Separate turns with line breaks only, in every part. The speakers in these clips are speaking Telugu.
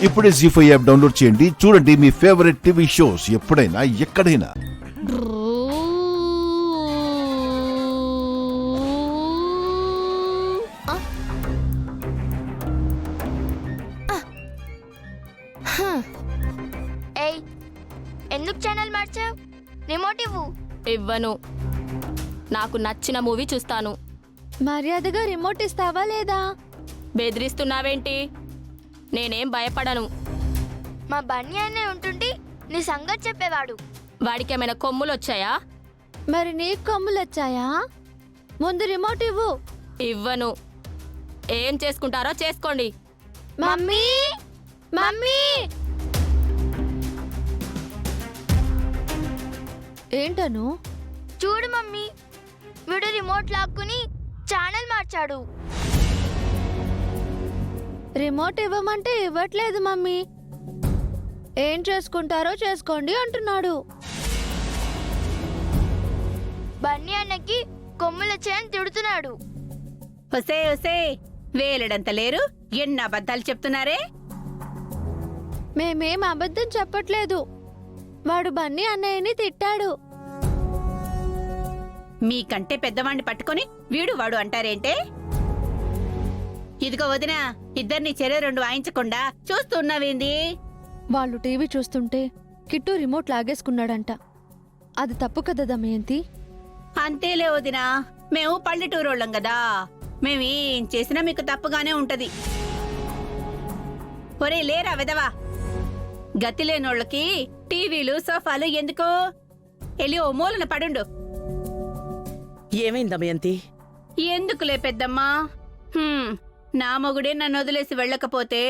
ఇప్పుడే జీ5 యాప్ డౌన్లోడ్ చేయండి. చూడండి మీ ఫేవరెట్ టీవీ షోస్ ఎప్పుడైనా ఎక్కడైనా.
ఏయ్, ఎందుకు ఛానల్ మార్చావు? రిమోట్ ఇవ్వు.
ఇవ్వను. నాకు నచ్చిన మూవీ చూస్తాను.
మర్యాదగా రిమోట్ ఇస్తావా లేదా?
బెదిరిస్తున్నావేంటి? నేనేం భయపడను.
మా బన్నీ అనే ఉంటుండి నీ సంగతి చెప్పేవాడు.
వాడికేమైనా కొమ్ములొచ్చాయా?
మరి నీకు కొమ్ములొచ్చాయా? ముందు రిమోట్ ఇవ్వు.
ఇవ్వను. ఏం చేసుకుంటారో చేసుకోండి.
మమ్మీ మమ్మీ ఏంటను?
చూడు మమ్మీ, వీడు రిమోట్ లాక్కుని ఛానల్ మార్చాడు.
రిమోట్ ఇవ్వమంటే ఇవ్వట్లేదు మమ్మీ. ఏం చేసుకుంటారో చేసుకోండి అంటున్నాడు.
బన్నీ అన్నకి కొమ్ములొచ్చాయని తిడుతున్నాడు.
ఒసే ఒసే, వేలడంత లేరు, ఎన్ని అబద్ధాలు చెప్తున్నారే?
మేమేం అబద్ధం చెప్పట్లేదు. వాడు బన్నీ అన్నయ్యని తిట్టాడు.
మీకంటే పెద్దవాణ్ణి పట్టుకొని వీడు వాడు అంటారేంటే? ఇదిగో వదినా, ఇద్దరిని చెరే రెండు వాయించకుండా చూస్తున్నావేంది?
వాళ్ళు టీవీ చూస్తుంటే కిట్టు రిమోట్ లాగేసుకున్నాడంట. అది తప్పు కదా దమయంతి?
అంతేలే వదినా, మేము పల్లెటూరోళ్ళం కదా, మేమేం చేసినా మీకు తప్పుగానే ఉంటది. ఒరే లేరా వెదవా, గతి లేనోళ్ళకి టీవీలు సోఫాలు ఎందుకు? వెళ్ళి ఓ మూలన పడుండు.
ఏమైంది దమయంతి?
ఎందుకులే పెద్దమ్మా, నా మొగుడే నన్ను వదిలేసి వెళ్ళకపోతే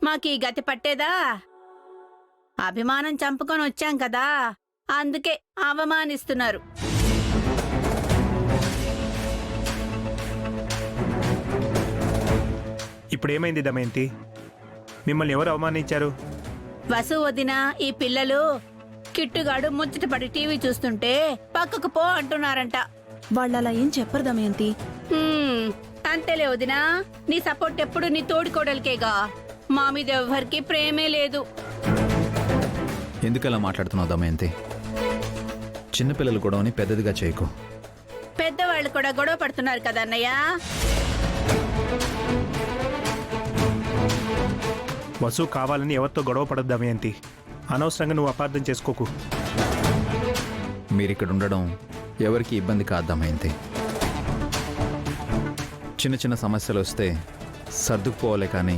మాకీ గతి పట్టేదా? అభిమానం చంపుకొని వచ్చాం కదా, అందుకే అవమానిస్తున్నారు.
ఇప్పుడేమైంది దమయంతి? మిమ్మల్ని ఎవరు అవమానించారు?
వసు వదిన, ఈ పిల్లలు కిట్టుగాడు ముచ్చటపడి టీవీ చూస్తుంటే పక్కకు పో అంటున్నారంట.
వాళ్ళలా ఏం చెప్పరు దమయంతి.
అంతేలే వదినా, నీ సపోర్ట్ ఎప్పుడు నీ తోడికోడలికేగా, మా మీద ఎవ్వరికి ప్రేమే లేదు.
ఎందుకలా మాట్లాడుతున్నావు దమయంతి? చిన్నపిల్లలు గొడవని పెద్దదిగా చేయకు.
పెద్దవాళ్ళు కూడా గొడవ పడుతున్నారు కదా అన్నయ్య.
వసు కావాలని ఎవరితో గొడవ పడద్దు దమయంతి. అనవసరంగా నువ్వు అపార్థం చేసుకోకు.
మీరిక్కడ ఉండడం ఎవరికి ఇబ్బంది కాదు దమయంతి. చిన్న చిన్న సమస్యలు వస్తే సర్దుకుపోవాలే కానీ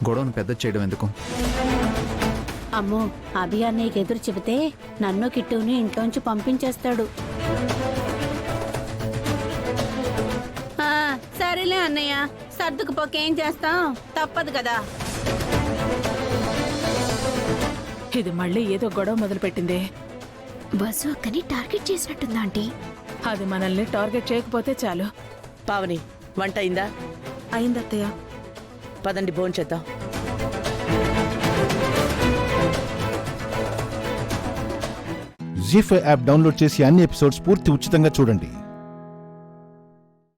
గొడవను పెద్ద చేయడం ఎందుకు?
అమ్మో, అభి అన్నయ్యకి ఎదురు చెబితే నన్ను కిట్టుని ఇంట్లోంచి పంపించేస్తాడు. సరేలే అన్నయ్య, సర్దుకుపోకేం చేస్తాం, తప్పదు కదా.
ఇది మళ్ళీ ఏదో గొడవ మొదలుపెట్టిందే.
బస్సు అక్కని టార్గెట్ చేసినట్టుందా ఆంటీ?
అది మనల్ని టార్గెట్ చేయకపోతే చాలు. పావని, వంట అయిందా? అయిందత్తయ్య. పదండి భోంచేద్దాం.
జీ5 యాప్ డౌన్లోడ్ చేసి అన్ని ఎపిసోడ్స్ పూర్తి ఉచితంగా చూడండి.